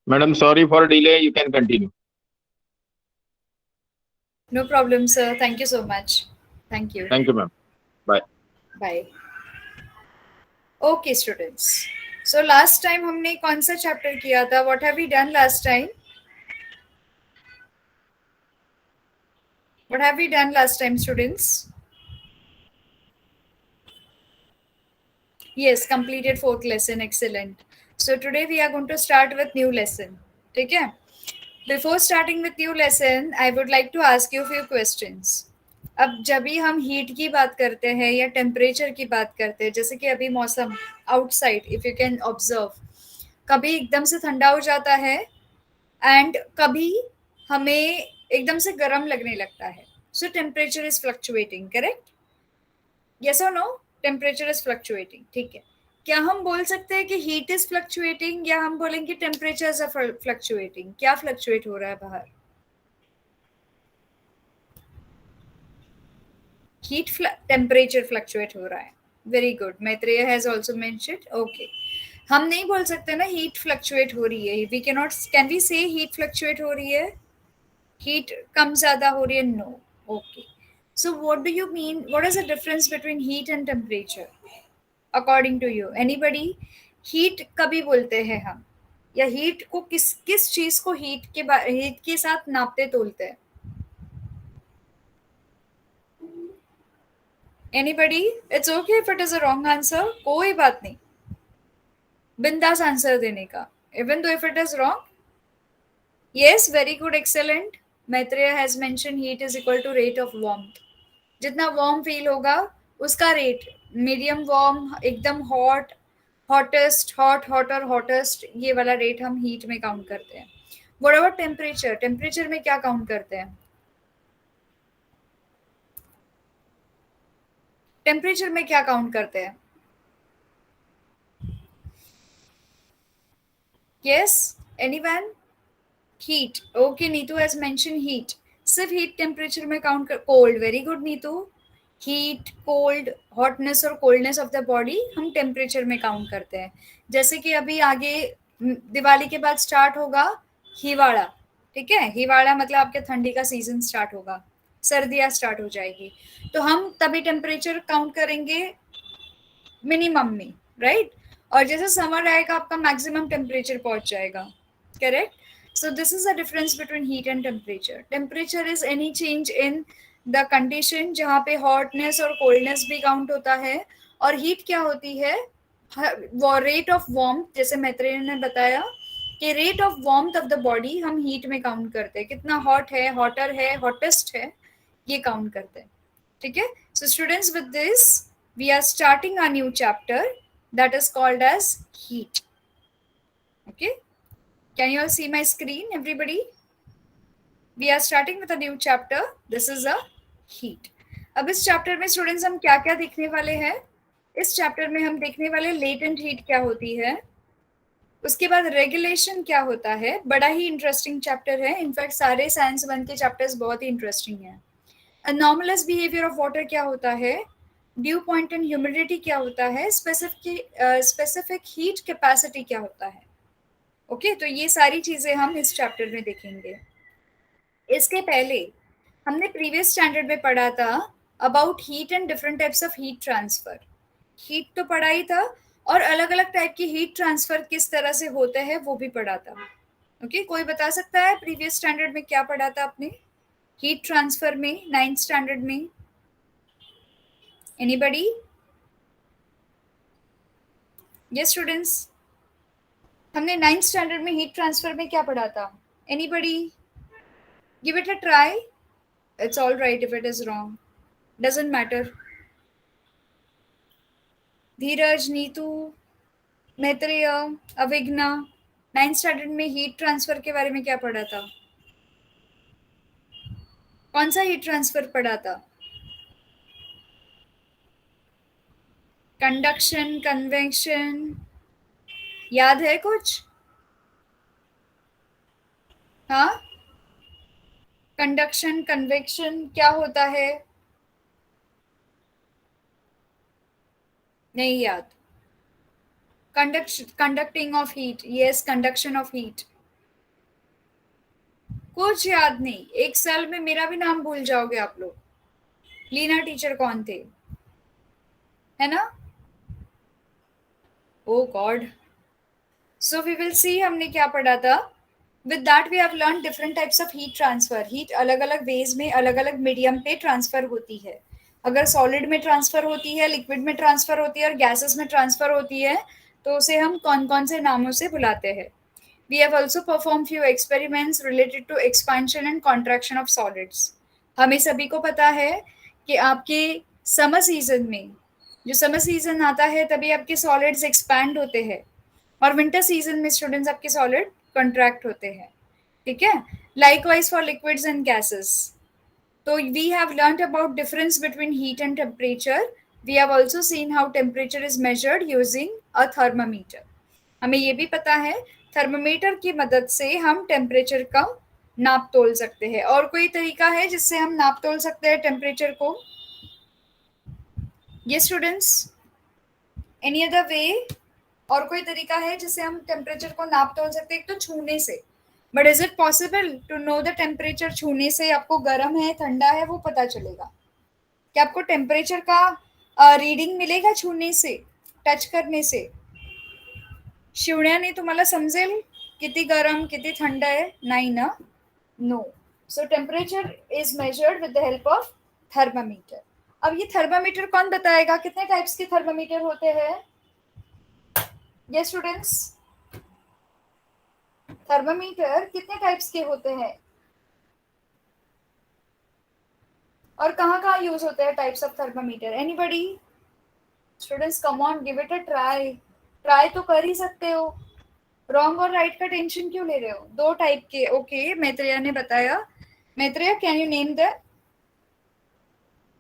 Madam, sorry for delay. You can continue. No problem, sir. Thank you so much. Thank you. Thank you, ma'am. Bye. Bye. Okay, students. So last time हमने कौन सा chapter किया था? What have we done last time? What have we done last time, students? Yes, completed fourth lesson. Excellent. So today we are going to start with new lesson. ठीक है? Before starting with new lesson, I would like to ask you few questions. अब जब भी हम heat की बात करते हैं या टेम्परेचर की बात करते हैं, जैसे कि अभी मौसम outside if you can observe, कभी एकदम से ठंडा हो जाता है एंड कभी हमें एकदम से गर्म लगने लगता है. सो temperature is fluctuating, correct? Yes और नो? टेम्परेचर इज फ्लक्चुएटिंग, ठीक है. क्या हम बोल सकते हैं कि हीट इज फ्लक्चुएटिंग या हम बोलेंगे टेम्परेचर इज फ्लक्चुएटिंग? क्या फ्लक्चुएट हो रहा है बाहर? हीट टेम्परेचर फ्लक्चुएट हो रहा है. Very good. Maitreya has also mentioned. Okay, हम नहीं बोल सकते ना हीट फ्लक्चुएट हो रही है. We can not, can we say heat fluctuate हो रही है? हीट कम ज्यादा हो रही है? No. Okay, so what do you mean? What is the difference between heat and temperature according to you? Anybody? Heat कभी बोलते हैं हम, या हीट को किस किस चीज को हीट के साथ नापते तोलते हैं? Anybody? It's okay if it is a wrong answer, कोई बात नहीं, बिंदास आंसर देने का, even though if it is wrong. Yes, very good, excellent. Maitreya has mention heat is equal to rate of warmth. जितना वार्म फील होगा उसका rate, medium warm, एकदम hot, hottest, hot, hotter, hottest, ये वाला रेट हम heat में count करते हैं. What about temperature? टेम्परेचर में क्या काउंट करते हैं? टेम्परेचर में क्या काउंट करते हैं? Yes, anyone? Heat. Okay, Neetu has mention heat. सिर्फ हीट टेम्परेचर में काउंट कर. Cold, very good Neetu. Heat, cold, hotness और कोल्डनेस ऑफ द बॉडी हम टेम्परेचर में काउंट करते हैं. जैसे कि अभी आगे दिवाली के बाद स्टार्ट होगा हिवाड़ा, ठीक है? हिवाड़ा मतलब आपके ठंडी का सीजन स्टार्ट होगा, सर्दियां स्टार्ट हो जाएगी, तो हम तभी टेम्परेचर काउंट करेंगे मिनिमम में, राइट? और जैसे समर आएगा आपका मैक्सिमम टेम्परेचर पहुंच जाएगा, correct? So this is the difference between heat and temperature. Temperature is any change in the condition जहाँ पे hotness और coldness भी count होता है, और heat क्या होती है? वो rate of warmth, जैसे मैत्रेय ने बताया कि rate of warmth of the body हम heat में count करते हैं, कितना hot है, hotter है, hottest है, ये count करते हैं, ठीक है? So students, with this we are starting a new chapter that is called as heat. Okay, can you all see my screen, everybody? We are starting with a new chapter. This is a heat. अब इस chapter में students हम क्या क्या देखने वाले हैं? इस चैप्टर में हम देखने वाले लेटेंट हीट क्या होती है, उसके बाद रेगुलेशन क्या होता है. बड़ा ही इंटरेस्टिंग चैप्टर है, इनफैक्ट सारे साइंस 1 के चैप्टर्स बहुत ही इंटरेस्टिंग हैं. अनॉमलस बिहेवियर ऑफ वाटर क्या होता है, ड्यू पॉइंट एंड ह्यूमिडिटी क्या होता है, स्पेसिफिक हीट कैपेसिटी क्या होता है. ओके, तो ये सारी चीजें हम इस चैप्टर में देखेंगे. इसके पहले हमने प्रीवियस स्टैंडर्ड में पढ़ा था about heat and different types of heat transfer. Heat तो पढ़ा ही था, और अलग अलग टाइप की हीट ट्रांसफर किस तरह से होते हैं वो भी पढ़ा था. ओके, कोई बता सकता है प्रीवियस स्टैंडर्ड में क्या पढ़ा था आपने हीट ट्रांसफर में, 9th स्टैंडर्ड में? एनीबडी? यस स्टूडेंट्स, हमने 9th स्टैंडर्ड में हीट ट्रांसफर में क्या पढ़ा था? Anybody? Give it a try. It's all right if it is wrong. Doesn't matter. Dheeraj, Neetu, Maitreya, Avighna, 9th standard में हीट ट्रांसफर के बारे में क्या पढ़ा था? कौन सा हीट ट्रांसफर पढ़ा था? कंडक्शन, कन्वेक्शन, याद है कुछ? हाँ, कंडक्शन, कन्वेक्शन क्या होता है? नहीं याद. Conducting of heat, yes, conduction of heat. कुछ याद नहीं, एक साल में मेरा भी नाम भूल जाओगे आप लोग। लीना टीचर कौन थे, है ना? Oh God. So we will see हमने क्या पढ़ा था। With that we have learn different types of heat transfer. Heat अलग अलग वेज में अलग अलग मीडियम पे ट्रांसफर होती है। अगर सॉलिड में ट्रांसफर होती है, लिक्विड में ट्रांसफर होती है और गैसेस में ट्रांसफर होती है, तो उसे हम कौन कौन से नामों से बुलाते हैं। We have also performed few experiments related to expansion and contraction of solids. हमें सभी को पता है कि आपके समर सीजन में, जो समर सीजन आता है तभी आपके सॉलिड्स एक्सपैंड होते हैं, और विंटर सीजन में स्टूडेंट्स आपके सॉलिड कंट्रैक्ट होते हैं। ठीक है? Likewise for liquids and gases. तो we have learned about difference between heat and temperature. We have also seen how temperature is measured using a thermometer. हमें ये भी पता है थर्मामीटर की मदद से हम टेम्परेचर का नाप तोल सकते हैं। और कोई तरीका है जिससे हम नाप तोल सकते हैं टेम्परेचर को? ये स्टूडेंट्स, एनी अदर वे? और कोई तरीका है जिससे हम टेम्परेचर को नाप तोल सकते हैं? एक तो छूने से, but is it possible to know the temperature? छूने से आपको गर्म है ठंडा है वो पता चलेगा? क्या आपको टेम्परेचर का रीडिंग मिलेगा छूने से, टच करने से? शिवण्याने तुम्हाला समजेल किती गरम किती थंड आहे? नाही ना? No. So temperature is measured with the help of thermometer. अब ये थर्मामीटर कौन बताएगा कितने टाइप्स के थर्मामीटर होते हैं? ये स्टूडेंट्स, थर्मामीटर कितने टाइप्स के होते हैं और कहाँ कहाँ यूज होते हैं types of thermometer? Anybody? Students come on, give it a try. Try तो कर ही सकते हो. रॉन्ग और राइट का टेंशन क्यों ले रहे हो? दो टाइप के. ओके, मैत्रेया ने बताया. Maitreya, can you name the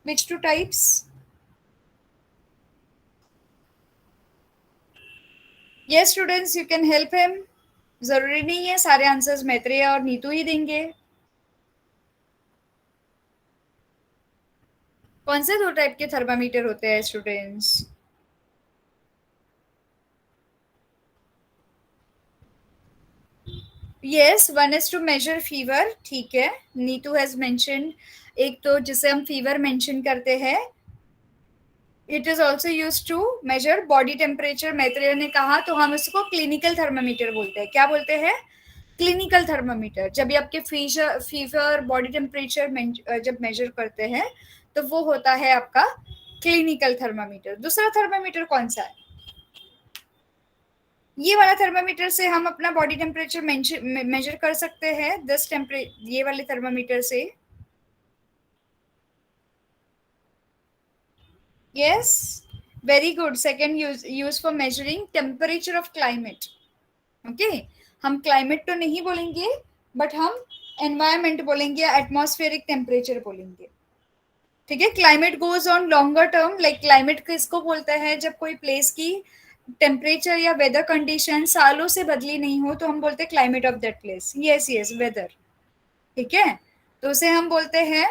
which two types? Yes students, you can help him. जरूरी नहीं है सारे आंसर्स मैत्रेया और नीतू ही देंगे. कौन से दो टाइप के थर्मामीटर होते हैं students? Yes, one is to measure fever. ठीक है, नीतू हैज मेंशन. एक तो जिसे हम फीवर मेंशन करते हैं, it is also use to measure body temperature. Maitreya ने कहा तो हम इसको क्लिनिकल थर्मामीटर बोलते हैं. क्या बोलते हैं? Clinical thermometer. जब भी आपके फीवर बॉडी टेम्परेचर जब मेजर करते हैं तो वो होता है आपका क्लिनिकल थर्मामीटर. दूसरा थर्मामीटर कौन सा है? ये वाला थर्मामीटर से हम अपना बॉडी टेम्परेचर मेजर कर सकते हैं. ये वाले थर्मामीटर से. Yes, very good. Second use for measuring temperature of climate. Okay, हम climate तो नहीं बोलेंगे बट हम environment बोलेंगे या atmospheric temperature बोलेंगे. ठीक है? Climate goes on longer term. Like climate किसको बोलते हैं? जब कोई प्लेस की टेम्परेचर या वेदर कंडीशन सालों से बदली नहीं हो तो हम बोलते हैं climate of that place. Yes yes, weather. ठीक है, तो उसे हम बोलते हैं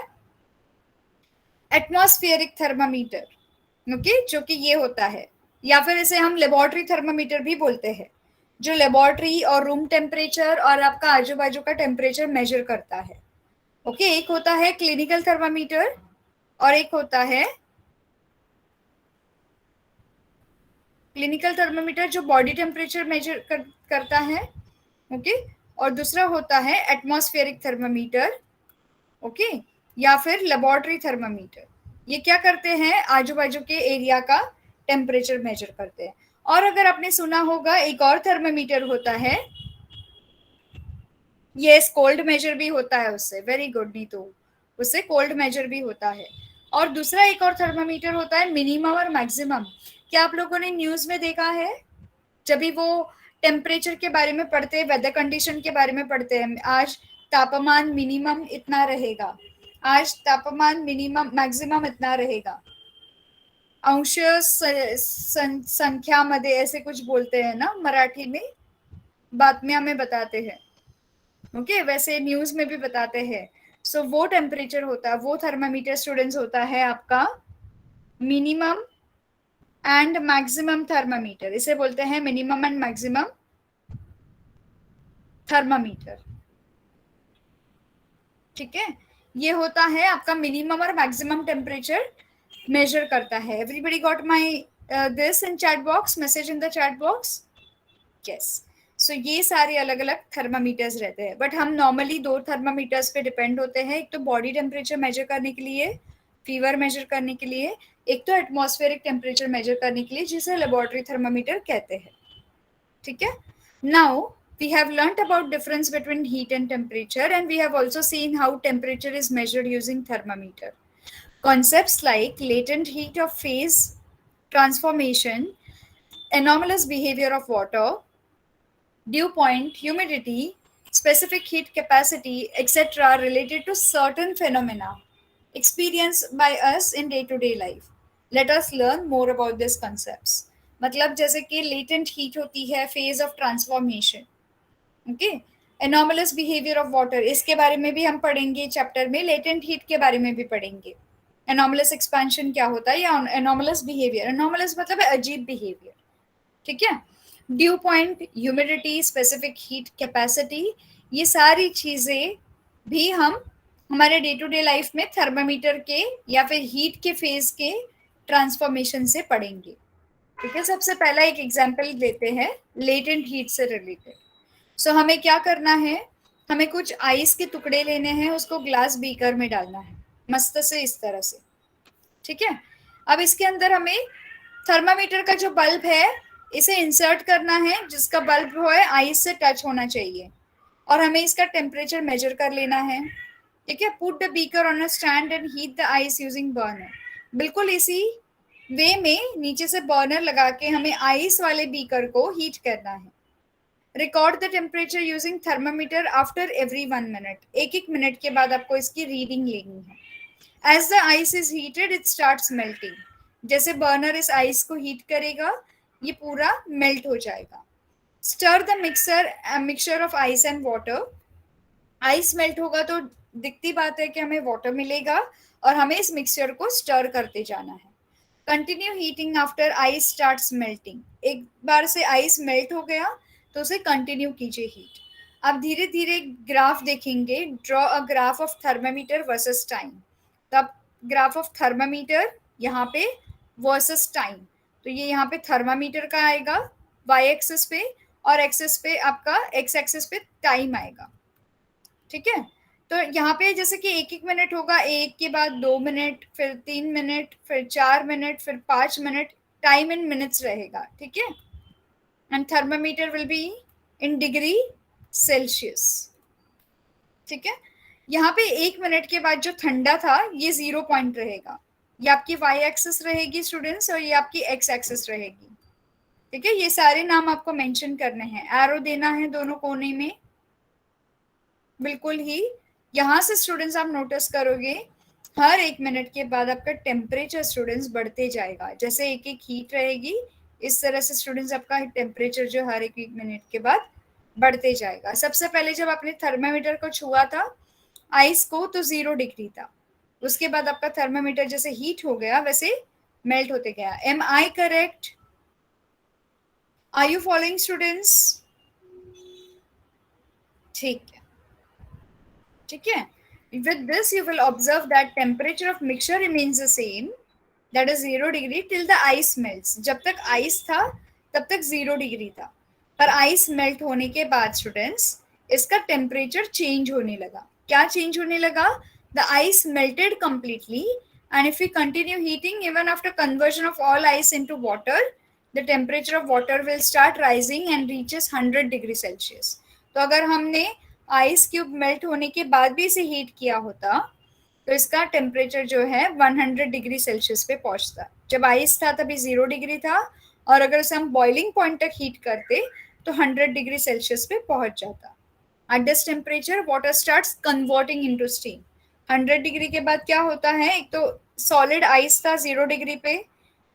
एटमॉस्फेरिक थर्मामीटर. ओके, जो कि ये होता है. या फिर इसे हम लेबोरेटरी थर्मामीटर भी बोलते हैं, जो लेबोरेटरी और रूम टेम्परेचर और आपका आजू बाजू का टेम्परेचर मेजर करता है. ओके, एक होता है क्लिनिकल थर्मामीटर और एक होता है क्लिनिकल थर्मामीटर जो बॉडी टेम्परेचर मेजर करता है. ओके, और दूसरा होता है एटमॉस्फेरिक थर्मामीटर. ओके, या फिर लेबोरेटरी थर्मामीटर. ये क्या करते हैं? आजू बाजू के एरिया का टेम्परेचर मेजर करते हैं. और अगर आपने सुना होगा एक और थर्मामीटर होता है, ये कोल्ड मेजर भी होता है उससे. वेरी गुड नीतू, उससे कोल्ड मेजर भी होता है. और दूसरा एक और थर्मामीटर होता है मिनिमम और मैक्सिमम. क्या आप लोगों ने न्यूज में देखा है जब भी वो टेम्परेचर के बारे में पढ़ते हैं, वेदर कंडीशन के बारे में पढ़ते हैं, आज तापमान मिनिमम इतना रहेगा, आज तापमान मिनिमम मैक्सिमम इतना रहेगा, अंश संख्या मध्ये ऐसे कुछ बोलते हैं ना मराठी में, बातम्या में बताते हैं. ओके, वैसे न्यूज में भी बताते हैं. सो वो टेम्परेचर होता है, वो थर्मामीटर स्टूडेंट्स होता है आपका मिनिमम एंड मैक्सिमम थर्मामीटर. इसे बोलते हैं मिनिमम एंड मैक्सिमम थर्मामीटर. ठीक है, ये होता है आपका मिनिमम और मैक्सिमम टेम्परेचर मेजर करता है. Everybody got my this in chat box, message in the chat box? Yes. So ये सारे अलग अलग थर्मामीटर्स रहते हैं, बट हम नॉर्मली 2 थर्मामीटर्स पे डिपेंड होते हैं. एक तो बॉडी टेम्परेचर मेजर करने के लिए, फीवर मेजर करने के लिए, एक तो एटमॉस्फेरिक टेम्परेचर मेजर करने के लिए, जिसे लेबोरेटरी थर्मामीटर कहते हैं. ठीक है. Now we have learnt about difference between heat and temperature, and we have also seen how temperature is measured using thermometer. Concepts like latent heat of phase transformation, anomalous behavior of water, dew point, humidity, specific heat capacity, etc. are related to certain phenomena experienced by us in day-to-day life. Let us learn more about these concepts. मतलब जैसे कि latent heat होती है, phase of transformation. Okay. Anomalous behaviour of water, इसके बारे में भी हम पढ़ेंगे चैप्टर में. लेटेंट हीट के बारे में भी पढ़ेंगे. एनॉमलस एक्सपेंशन क्या होता है, या एनॉमलस बिहेवियर. एनॉमलस मतलब है अजीब बिहेवियर. ठीक है. Due point, humidity, specific heat capacity, ये सारी चीजें भी हम हमारे डे टू डे लाइफ में थर्मामीटर के या फिर हीट के फेज के ट्रांसफॉर्मेशन से पढ़ेंगे. ठीक है. सबसे पहला एक एग्जांपल लेते हैं लेटेंट हीट से रिलेटेड. सो हमें क्या करना है, हमें कुछ आइस के टुकड़े लेने हैं, उसको ग्लास बीकर में डालना है मस्त से इस तरह से. ठीक है. अब इसके अंदर हमें थर्मामीटर का जो बल्ब है इसे इंसर्ट करना है, जिसका बल्ब जो है आइस से टच होना चाहिए, और हमें इसका टेम्परेचर मेजर कर लेना है. ठीक है. Put the beaker on a stand and heat the ice using burner. बिल्कुल इसी वे में नीचे से बर्नर लगा के हमें आइस वाले बीकर को हीट करना है. Record the temperature using thermometer after every 1 minute. एक मिनट के बाद आपको इसकी रीडिंग लेनी है. As the ice is heated it starts melting. जैसे बर्नर इस आइस को हीट करेगा ये पूरा मेल्ट हो जाएगा. Stir the mixture of ice and water. Ice melt होगा तो दिखती बात है कि हमें वाटर मिलेगा, और हमें इस मिक्सचर को स्टर करते जाना है. Continue heating after ice starts melting. एक बार से आइस मेल्ट हो गया तो उसे कंटिन्यू कीजिए हीट. आप धीरे धीरे ग्राफ देखेंगे. Draw a graph of thermometer versus time. तब ग्राफ ऑफ थर्मामीटर यहाँ पे वर्सेस टाइम, तो ये यहाँ पे थर्मामीटर का आएगा वाई एक्सिस पे, और एक्सिस पे आपका एक्स एक्सिस पे टाइम आएगा. ठीक है. तो यहाँ पे जैसे कि एक मिनट होगा, एक के बाद 2 मिनट, फिर 3 मिनट, फिर 4 मिनट, फिर 5 मिनट. टाइम इन मिनट्स रहेगा. ठीक है. And thermometer will be in degree Celsius. ठीक है. यहाँ पे 1 मिनट के बाद जो ठंडा था ये 0 पॉइंट रहेगा. ये आपकी वाई एक्सिस रहेगी स्टूडेंट्स, और ये आपकी एक्स एक्सिस रहेगी. ठीक है. ये सारे नाम आपको मेंशन करने हैं. एरो देना है दोनों कोने में. बिल्कुल ही यहाँ से स्टूडेंट्स आप नोटिस करोगे हर 1 मिनट के बाद आपका टेम्परेचर स्टूडेंट्स बढ़ते जाएगा. जैसे एक हीट रहेगी इस तरह से स्टूडेंट्स आपका टेम्परेचर जो हर 1 मिनट के बाद बढ़ते जाएगा. सबसे पहले जब आपने थर्मामीटर को छुआ था आइस को तो 0 डिग्री था. उसके बाद आपका थर्मामीटर जैसे हीट हो गया वैसे मेल्ट होते गया. Am I correct? Are you following students? ठीक है. ठीक है. With this you will observe that temperature of mixture remains the same, that is 0 degree till the ice melts. जब तक आइस था तब तक 0 डिग्री था, पर आइस मेल्ट होने के बाद स्टूडेंट्स इसका टेम्परेचर चेंज होने लगा. क्या चेंज होने लगा? The ice melted completely, and if we continue heating even after conversion of all ice into water, the temperature of water will start rising and reaches 100 degree Celsius. तो अगर हमने ice cube melt होने के बाद भी इसे heat किया होता तो इसका टेम्परेचर जो है 100 डिग्री सेल्सियस पे पहुंचता. जब आइस था तभी 0 डिग्री था, और अगर इसे हम बॉइलिंग पॉइंट तक हीट करते तो 100 डिग्री सेल्सियस पे पहुंच जाता. At this temperature water starts converting into steam. 100 degree के बाद क्या होता है, एक तो सॉलिड आइस था 0 डिग्री पे,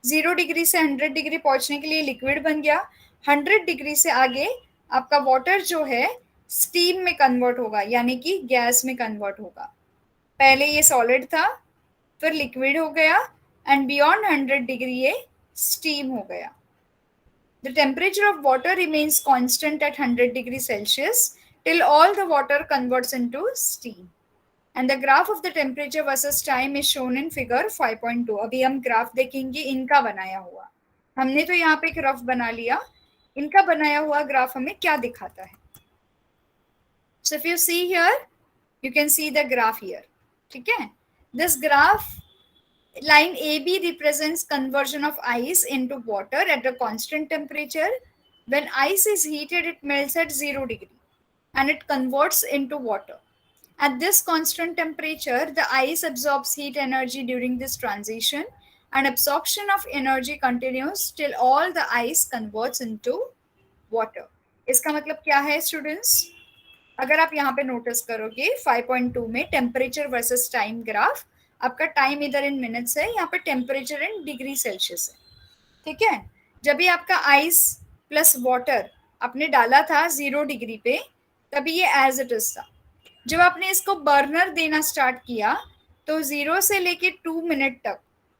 0 डिग्री से 100 डिग्री पहुंचने के लिए लिक्विड बन गया. 100 डिग्री से आगे आपका वाटर जो है स्टीम में कन्वर्ट होगा, यानी कि गैस में कन्वर्ट होगा. पहले ये सॉलिड था, फिर लिक्विड हो गया, एंड बियॉन्ड 100 डिग्री ये स्टीम हो गया. The temperature of water remains constant at 100 degree Celsius till all the water converts into steam. And the graph of the temperature versus time is shown in figure 5.2. अभी हम graph देखेंगे इनका बनाया हुआ. हमने तो यहाँ पे एक रफ बना लिया, इनका बनाया हुआ ग्राफ हमें क्या दिखाता है. So if you see here, you can see the graph here. ठीक है. This graph line AB represents conversion of ice into water at a constant temperature. When ice is heated, it melts at 0 degree and it converts into water. At this constant temperature, the ice absorbs heat energy during this transition, and absorption of energy continues till all the ice converts into water. इसका मतलब क्या है students? अगर आप यहाँ पे notice करोगे 5.2 में टेम्परेचर वर्सेस टाइम ग्राफ, आपका टाइम इधर इन मिनट्स है, यहाँ पे टेम्परेचर इन डिग्री सेल्सियस है. ठीक है. जब भी आपका आइस प्लस वाटर आपने डाला था 0 डिग्री पे, तभी ये एज इट इज था. जब आपने इसको बर्नर देना स्टार्ट किया तो 0 से लेके 2 मिनट तक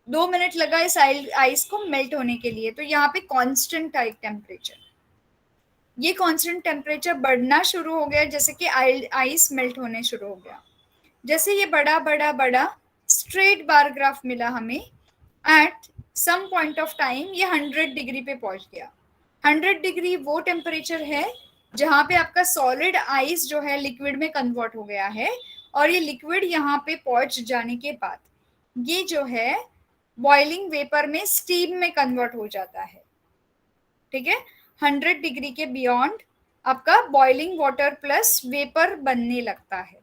2 मिनट लगा इस आइस को मेल्ट होने के लिए. तो यहाँ पे कांस्टेंट था एक टेम्परेचर. ये कांस्टेंट टेम्परेचर बढ़ना शुरू हो गया जैसे कि आइस मेल्ट होने शुरू हो गया. जैसे ये बड़ा बड़ा बड़ा स्ट्रेट बार ग्राफ मिला हमें, at some point of time ये 100 डिग्री पे पहुंच गया. 100 डिग्री वो टेम्परेचर है जहां पे आपका सॉलिड आइस जो है लिक्विड में कन्वर्ट हो गया है, और ये लिक्विड यहाँ पे पहुंच जाने के बाद ये जो है बॉइलिंग वेपर में स्टीम में कन्वर्ट हो जाता है. ठीक है. 100 डिग्री के बियॉन्ड आपका बॉइलिंग वाटर प्लस वेपर बनने लगता है.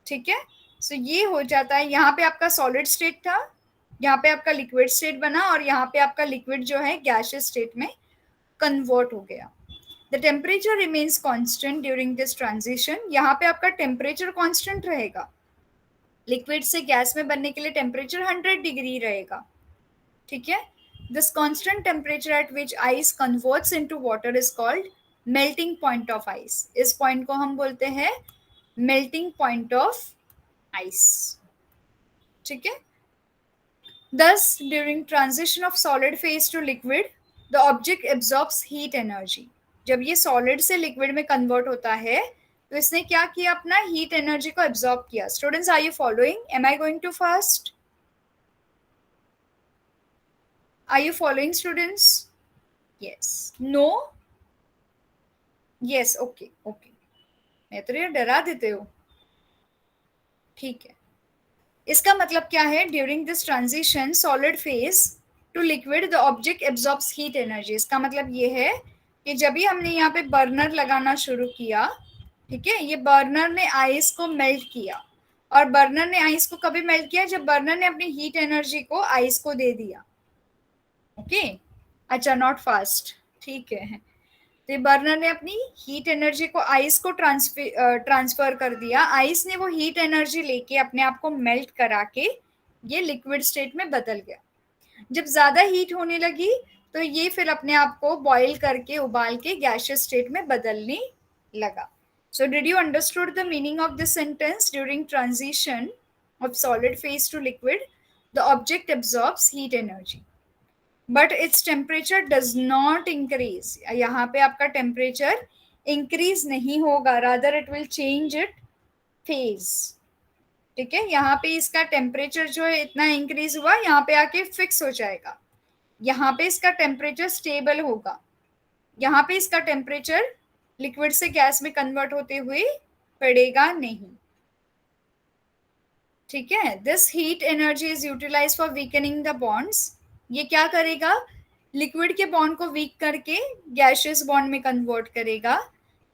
ठीक है. सो ये हो जाता है. यहाँ पे आपका सॉलिड स्टेट था, यहाँ पे आपका लिक्विड स्टेट बना, और यहाँ पे आपका लिक्विड जो है गैसियस स्टेट में कन्वर्ट हो गया. The temperature remains constant during this transition. यहाँ पे आपका टेम्परेचर कांस्टेंट रहेगा. लिक्विड से गैस में बनने के लिए टेम्परेचर 100 डिग्री रहेगा. ठीक है. This constant temperature at which ice converts into water is called melting point of ice. इस point को हम बोलते हैं melting point of ice. ठीक है. Thus, during transition of solid phase to liquid, the object absorbs heat energy. जब ये solid से liquid में convert होता है, तो इसने क्या किया? अपना heat energy को absorb किया. Students, are you following? Am I going too fast? Are you following, students? Yes. No? Yes. Okay. Okay. मैं तो ये डरा देते हो. ठीक है. इसका मतलब क्या है? During this transition solid phase two liquid the object absorbs heat energy. इसका मतलब ये है कि जब भी हमने यहाँ पे बर्नर लगाना शुरू किया, ठीक है, ये बर्नर ने आइस को मेल्ट किया. और बर्नर ने आइस को कभी मेल्ट किया? जब बर्नर ने अपनी हीट एनर्जी को आइस को दे दिया. ओके. अच्छा, नॉट फास्ट. ठीक है. तो बर्नर ने अपनी हीट एनर्जी को आइस को ट्रांसफर कर दिया. आइस ने वो हीट एनर्जी लेके अपने आप को मेल्ट करा के ये लिक्विड स्टेट में बदल गया. जब ज्यादा हीट होने लगी तो ये फिर अपने आप को बॉईल करके उबाल के गैसियस स्टेट में बदलने लगा. So did you understood the meaning of this sentence? During transition of solid phase two liquid the object absorbs heat energy but its temperature does not increase. यहाँ पे आपका temperature increase नहीं होगा, rather it will change it phase. ठीक है. यहाँ पे इसका temperature जो है इतना increase हुआ, यहाँ पे आके fix हो जाएगा. यहाँ पे इसका temperature stable होगा. यहाँ पे इसका temperature liquid से gas में convert होते हुए पड़ेगा नहीं. ठीक है. This heat energy is utilized for weakening the bonds. ये क्या करेगा? लिक्विड के बॉन्ड को वीक करके गैसियस बॉन्ड में कन्वर्ट करेगा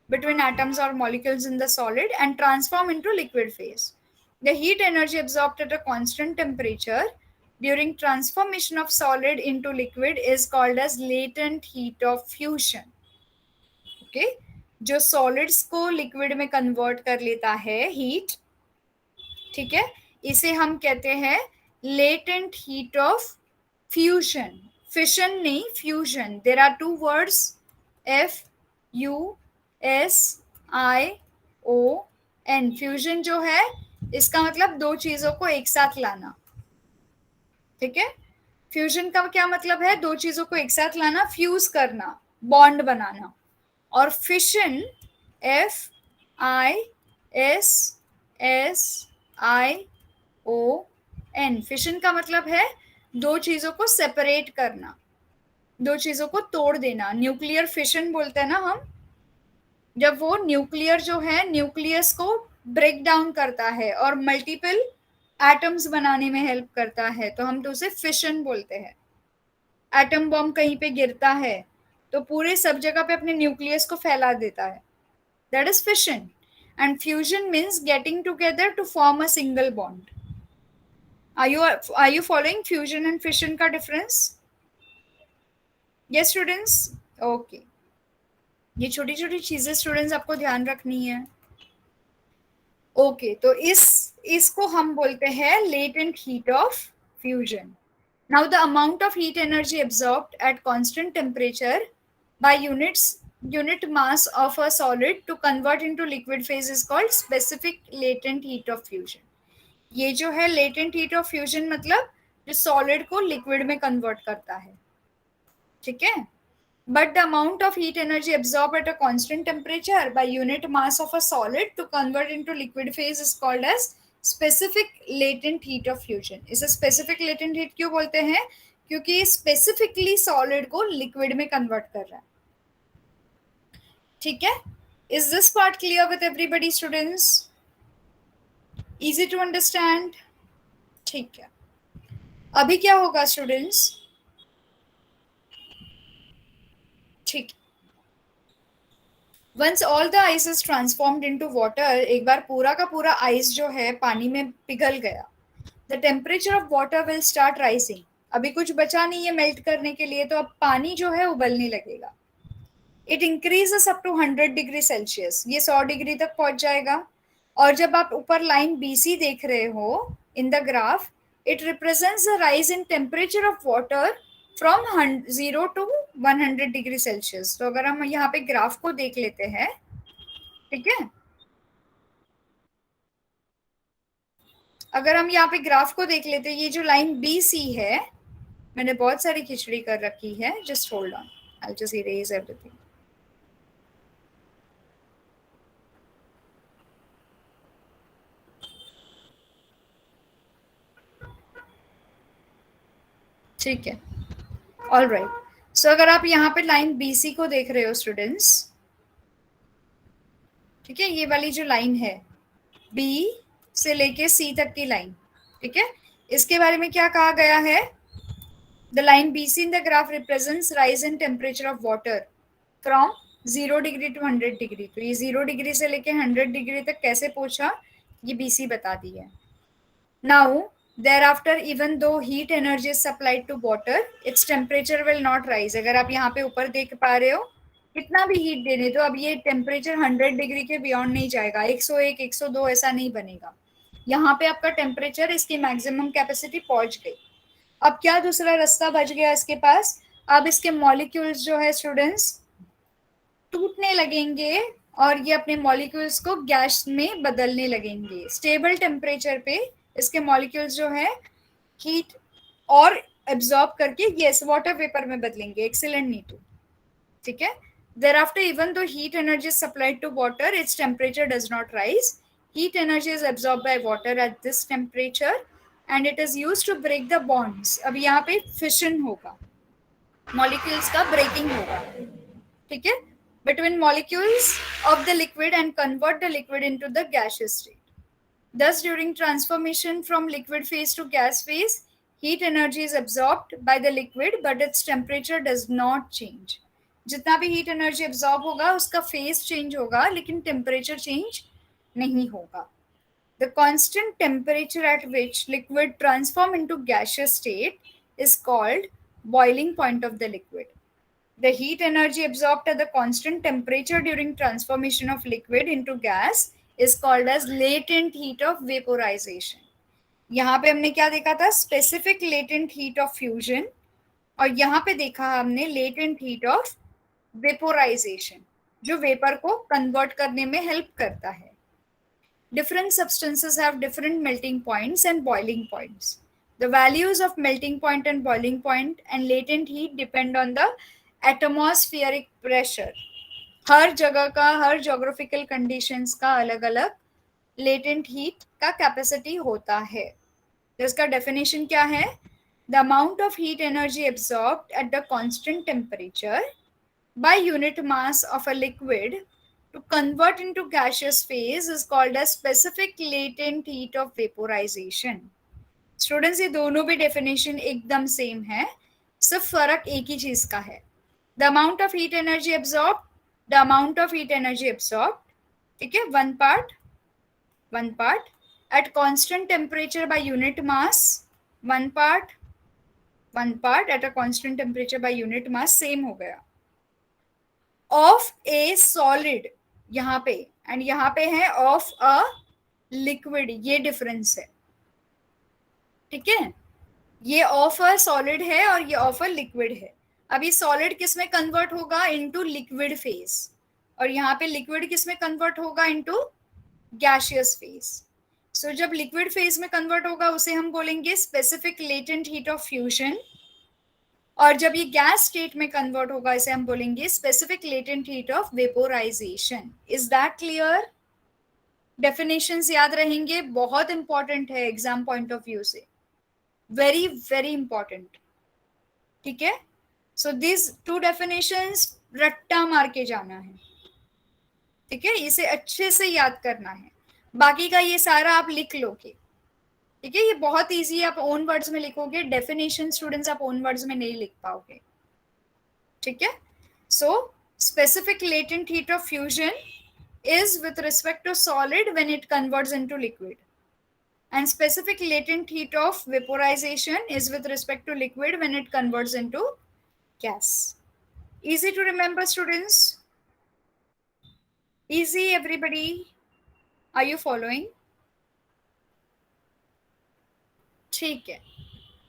बिटवीन एटम्स और molecules in the solid and transform into liquid phase. The heat energy absorbed at a constant temperature during transformation of solid into liquid is called as latent heat of fusion. Okay. जो solids को liquid में convert कर लेता है heat, ठीक है, इसे हम कहते हैं latent heat of fusion. Fission नहीं, fusion. There are two words, F-U-S-I-O-N. Fusion जो है इसका मतलब दो चीजों को एक साथ लाना. ठीक है. फ्यूजन का क्या मतलब है? दो चीजों को एक साथ लाना, फ्यूज करना, बॉन्ड बनाना. और फिशन, F-I-S FISSION। फिशन का मतलब है दो चीजों को सेपरेट करना, दो चीजों को तोड़ देना। न्यूक्लियर फिशन बोलते हैं ना हम, जब वो न्यूक्लियर जो है न्यूक्लियस को ब्रेक डाउन करता है और मल्टीपल एटम्स बनाने में हेल्प करता है, तो हम तो उसे फिशन बोलते हैं। एटम बॉम्ब कहीं पे गिरता है तो पूरे सब जगह पे अपने न्यूक्लियस को फैला देता है, that is fission. And fusion means getting together to form a single bond. Are you following fusion and fission का डिफरेंस? Yes students, okay. ये छोटी छोटी चीजें स्टूडेंट्स आपको ध्यान रखनी है। ओके, तो इसको हम बोलते हैं latent heat of fusion. Now the amount of heat energy absorbed at constant temperature by unit mass of a solid to convert into liquid phase is called specific latent heat of fusion. ये जो है latent heat of fusion मतलब जो solid को liquid में convert करता है, ठीक है? But the amount of heat energy absorbed at a constant temperature by unit mass of a solid to convert into liquid phase is called as specific latent heat of fusion. इसे specific latent heat क्यों बोलते हैं? क्योंकि specifically solid को liquid में convert कर रहा है, ठीक है? Is this part clear with everybody students? Easy to understand? ठीक है। अभी क्या होगा students? ठीक, Once all the ice is transformed into water, एक बार पूरा का पूरा ice जो है पानी में पिघल गया, the temperature of water will start rising. अभी कुछ बचा नहीं है मेल्ट करने के लिए, तो अब पानी जो है उबलने लगेगा। It increases up to 100 degree Celsius, ये 100 डिग्री तक पहुंच जाएगा। और जब आप ऊपर लाइन BC देख रहे हो in the graph, it represents the rise in temperature of water from 0 to 100 degree Celsius. तो अगर हम यहाँ पे ग्राफ को देख लेते हैं, ठीक है, अगर हम यहाँ पे ग्राफ को देख लेते हैं, ये जो लाइन BC है, मैंने बहुत सारी खिचड़ी कर रखी है, just hold on, I will just erase everything. ठीक है, ऑल राइट। सो अगर आप यहाँ पे लाइन BC को देख रहे हो स्टूडेंट्स, ठीक है, ये वाली जो लाइन है B से लेके C तक की लाइन, ठीक है, इसके बारे में क्या कहा गया है? The line BC in the graph represents rise in temperature of water from 0 degree to 100 degree. तो ये 0 डिग्री से लेके 100 डिग्री तक कैसे पहुंचा, ये BC बता दी है। Now thereafter even though heat energy is supplied to water, its temperature will not rise. अगर आप यहाँ पे ऊपर देख पा रहे हो, कितना भी हीट देने दो, अब ये टेम्परेचर 100 डिग्री के बियॉन्ड नहीं जाएगा, 101, 102 ऐसा नहीं बनेगा। यहाँ पे आपका टेम्परेचर इसकी मैक्सिमम कैपेसिटी पहुंच गई। अब क्या दूसरा रास्ता बच गया इसके पास? अब इसके मॉलिक्यूल्स जो है स्टूडेंट्स टूटने लगेंगे और ये अपने मॉलिक्यूल्स को गैस में बदलने लगेंगे। स्टेबल टेम्परेचर पे इसके मॉलिक्यूल्स जो है हीट और एब्जॉर्ब करके यस वाटर वेपर में बदलेंगे। एक्सीलेंट नीतू, ठीक है। Thereafter, even though heat energy is supplied to water, its temperature does not rise. Heat energy is absorbed by water at this temperature and it is used to break the bonds. अब यहाँ पे fission होगा, molecules का breaking होगा, ठीक है, between molecules of the liquid and convert the liquid into the gaseous state. Thus, during transformation from liquid phase to gas phase, heat energy is absorbed by the liquid, but its temperature does not change. जितना भी heat energy absorb होगा उसका phase change होगा, लेकिन temperature change नहीं होगा। The constant temperature at which liquid transform into gaseous state is called boiling point of the liquid. The heat energy absorbed at the constant temperature during transformation of liquid into gas is called as latent heat of vaporisation. यहाँ पे हमने क्या देखा था? Specific latent heat of fusion, और यहाँ पे देखा हमने लेटेंट हीट ऑफ वेपोराइजेशन, जो वेपर को कन्वर्ट करने में हेल्प करता है। Different substances have different melting points and boiling points. The values of melting point and boiling point and latent heat depend on the atmospheric pressure. हर जगह का, हर geographical conditions का अलग अलग लेटेंट हीट का कैपेसिटी होता है। तो इसका डेफिनेशन क्या है? The amount of heat energy absorbed eight the constant temperature by unit mass of a liquid to convert into gaseous phase is called as specific latent heat of vaporization. Students ये दोनों भी definition एकदम same है, सिर्फ फर्क एक ही चीज का है। The amount of heat energy absorb, the amount of heat energy absorb, ठीक है, one part at constant temperature by unit mass, one part eight a constant temperature by unit mass, same हो गया। ऑफ ए सॉलिड यहाँ पे, and यहाँ पे है of a liquid, ये डिफरेंस है, ठीक है। ये ऑफ अ सॉलिड है और ये ऑफ अ लिक्विड है। अभी सॉलिड किस में कन्वर्ट होगा? इनटू लिक्विड फेज, और यहाँ पे लिक्विड किस में कन्वर्ट होगा? Into gaseous phase. सो जब लिक्विड फेज में कन्वर्ट होगा उसे हम बोलेंगे specific latent heat of fusion, और जब ये गैस स्टेट में कन्वर्ट होगा इसे हम बोलेंगे specific latent heat of vaporisation. Is that clear? Definitions याद रहेंगे, बहुत इंपॉर्टेंट है एग्जाम पॉइंट ऑफ व्यू से, वेरी वेरी इंपॉर्टेंट, ठीक है। सो दिस टू डेफिनेशंस रट्टा मार के जाना है, ठीक है, इसे अच्छे से याद करना है। बाकी का ये सारा आप लिख लोगे, ठीक है, ये बहुत इजी है, आप ओन वर्ड्स में लिखोगे। डेफिनेशन स्टूडेंट्स आप ओन वर्ड्स में नहीं लिख पाओगे, ठीक है। So specific latent heat of fusion is with respect to solid when it converts into liquid, and specific latent heat of vaporization is with respect to liquid when it converts into gas. Easy to remember students? Easy everybody? Are you following? ठीक है,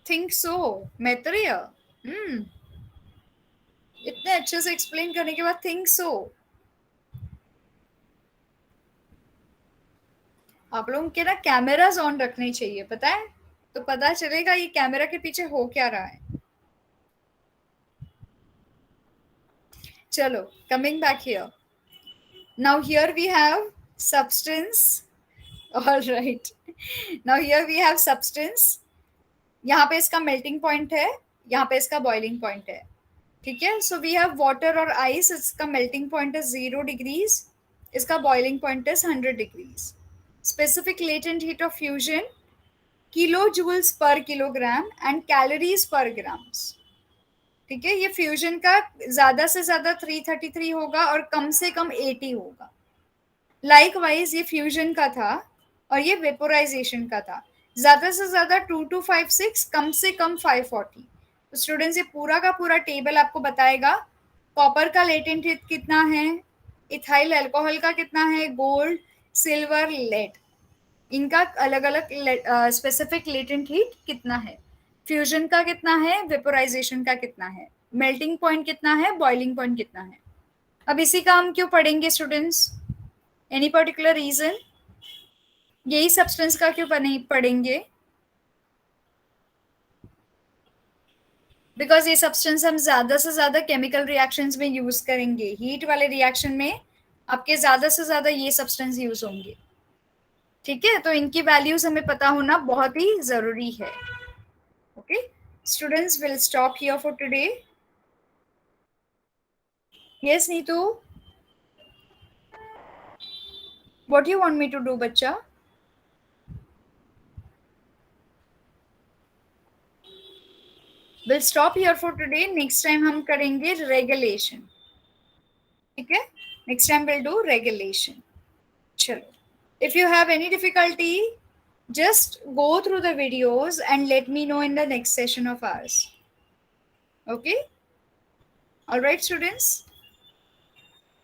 think so, Maitreya, इतने अच्छे से explain करने के बाद think so। आप लोगों के ना कैमरास ऑन रखने चाहिए, पता है, तो पता चलेगा ये कैमरा के पीछे हो क्या रहा है। चलो, coming back here. Now here we have substance. All right. Now here we have substance. यहाँ पे इसका melting point है, यहाँ पे इसका boiling point है, ठीक है। So we have water और ice. इसका melting point is 0 degrees. इसका boiling point is 100 degrees. Specific latent heat of fusion kilojoules per kilogram and calories per grams. ठीक है, ये फ्यूजन का ज्यादा से ज्यादा 333 होगा और कम से कम 80 होगा। लाइकवाइज ये फ्यूजन का था और ये वेपोराइजेशन का था, ज्यादा से ज्यादा 2256, कम से कम 540। तो स्टूडेंट्स ये पूरा का पूरा टेबल आपको बताएगा कॉपर का लेटेंट हीट कितना है, इथाइल अल्कोहल का कितना है, गोल्ड, सिल्वर, लेड, इनका अलग अलग स्पेसिफिक लेटेंट हीट कितना है, फ्यूजन का कितना है, वेपोराइजेशन का कितना है, मेल्टिंग पॉइंट कितना है, बॉइलिंग पॉइंट कितना है। अब इसी का हम क्यों पढ़ेंगे स्टूडेंट्स? Any particular reason? यही सब्सटेंस का क्यों पढ़ेंगे? बिकॉज ये सब्सटेंस हम ज्यादा से ज्यादा केमिकल रिएक्शंस में यूज करेंगे। हीट वाले रिएक्शन में आपके ज्यादा से ज्यादा ये सब्सटेंस यूज होंगे, ठीक है। तो इनकी वैल्यूज हमें पता होना बहुत ही जरूरी है। Okay students, will stop here for today. Yes Neetu, what you want me to do बच्चा? Will stop here for today. Next time हम करेंगे रेगुलेशन, ठीक है। Next time will do regulation. चलो, if you have any difficulty, just go through the videos and let me know in the next session of ours. Okay? All right, students?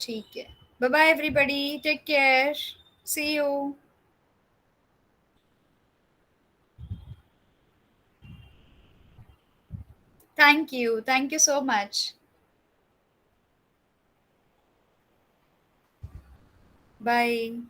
ठीक है, bye bye everybody, take care, see you. Thank you so much. Bye.